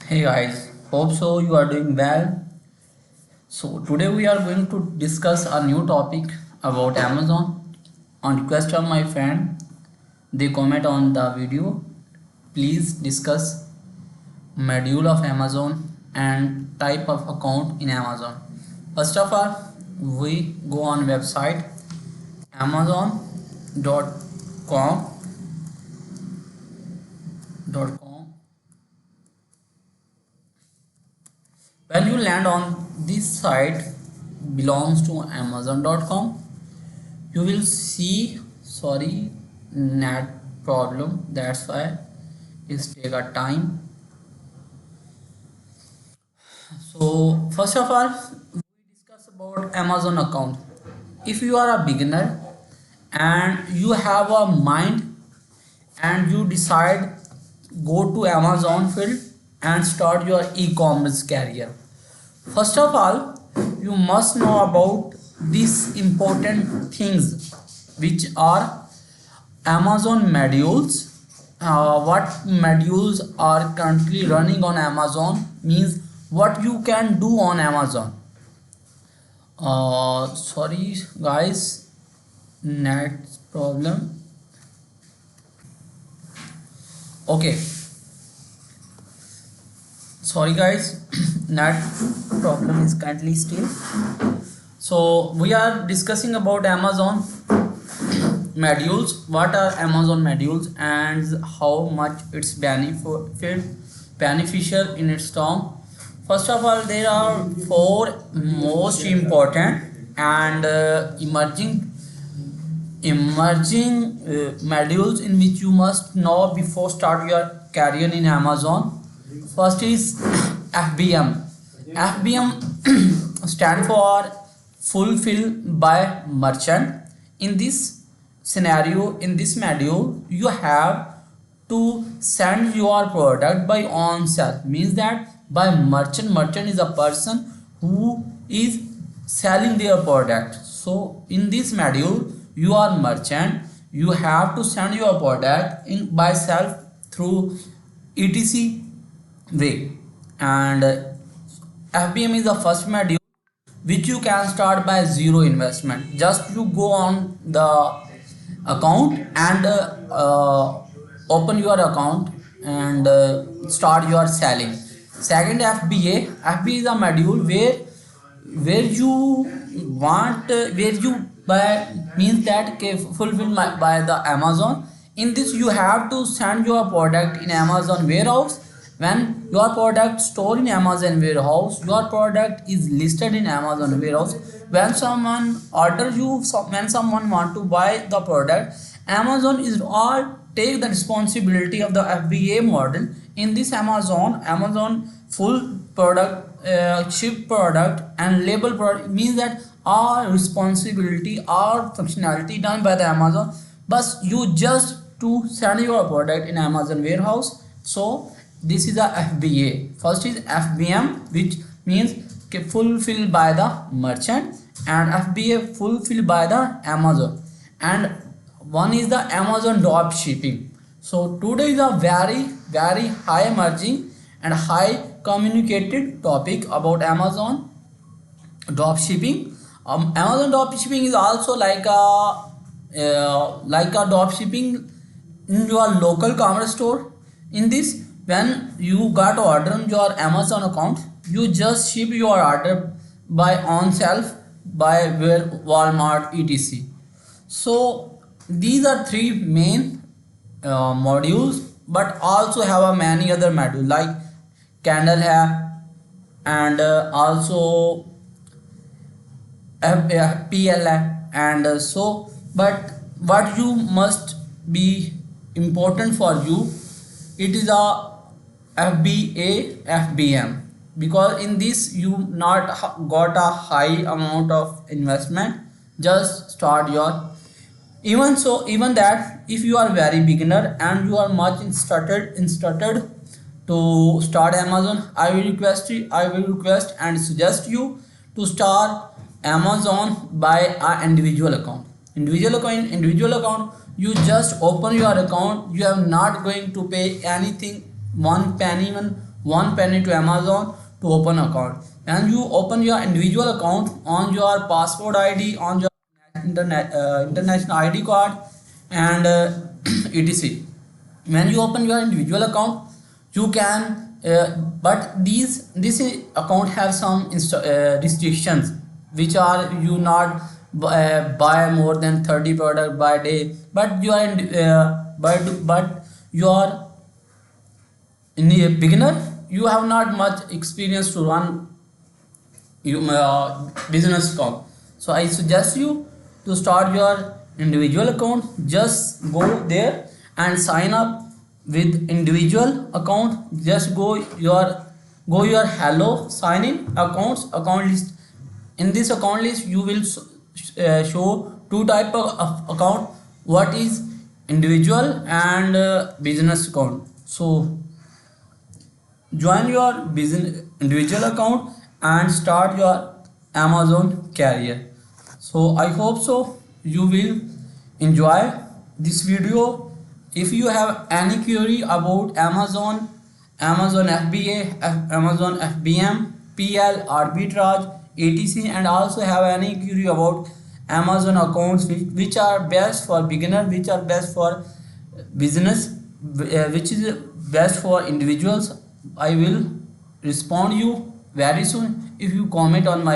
Hey guys, hope so you are doing well. So today we are going to discuss a new topic about Amazon. On request of my friend, they comment on the video. Please discuss module of Amazon and type of account in Amazon. First of all, we go on website amazon.com. When you land on this site belongs to amazon.com, you will see sorry net problem, that's why it's take a time. So first of all, we discuss about Amazon account. If you are a beginner and you have a mind and you decide go to Amazon field and start your e-commerce career, first of all you must know about these important things which are Amazon modules. What modules are currently running on Amazon means what you can do on Amazon. Sorry guys, net problem. Okay, sorry guys, net problem is currently still. So we are discussing about Amazon modules, what are Amazon modules and how much it's beneficial in its term. First of all, there are four most important and emerging modules in which you must know before start your career in Amazon. First is FBM. FBM stand for fulfill by merchant. In this scenario, in this module, you have to send your product by on self, means that by merchant. Merchant is a person who is selling their product. So in this module, you are merchant, you have to send your product in by self through etc way. And FBM is the first module which you can start by zero investment. Just you go on the account and open your account and start your selling. Second, FBA is a module where you want where you by means that fulfilled by the Amazon. In this you have to send your product in Amazon warehouse. When your product stored in Amazon warehouse, your product is listed in Amazon warehouse. When someone order you, when someone want to buy the product, Amazon is all take the responsibility of the FBA model. In this Amazon full product, ship product and label product, means that all responsibility, all functionality done by the Amazon, but you just to send your product in Amazon warehouse. So this is the FBA. First is FBM, which means fulfilled by the merchant, and FBA fulfilled by the Amazon, and one is the Amazon drop shipping. So today is a very high emerging and high communicated topic about Amazon drop shipping. Amazon drop shipping is also like a drop shipping in your local commerce store. In this, when you got order on your Amazon account, you just ship your order by on shelf by where Walmart etc. So these are three main modules, but also have a many other modules like candle hai, and also PL and so. But what you must be important for you, it is a FBA FBM, because in this you not got a high amount of investment, just start your. Even that, if you are very beginner and you are much instructed to start Amazon, I will request and suggest you to start Amazon by an individual account. Individual account, you just open your account. You are not going to pay anything, one penny even 1 penny to Amazon to open account. And you open your individual account on your passport ID, on your international ID card, and etc. When you open your individual account, you can but this account have some restrictions, which are you not buy more than 30 product by day. But you are but you are in a beginner, you have not much experience to run business account. So I suggest you to start your individual account. Just go there and sign up with individual account. Just go your hello sign in account list. In this account list you will show two type of account, what is individual and business account. So join your business individual account and start your Amazon career. So I hope so you will enjoy this video. If you have any query about Amazon FBA, Amazon FBM, PL, arbitrage, etc, and also have any query about Amazon accounts, which are best for beginner, which are best for business, which is best for individuals, I will respond you very soon if you comment on my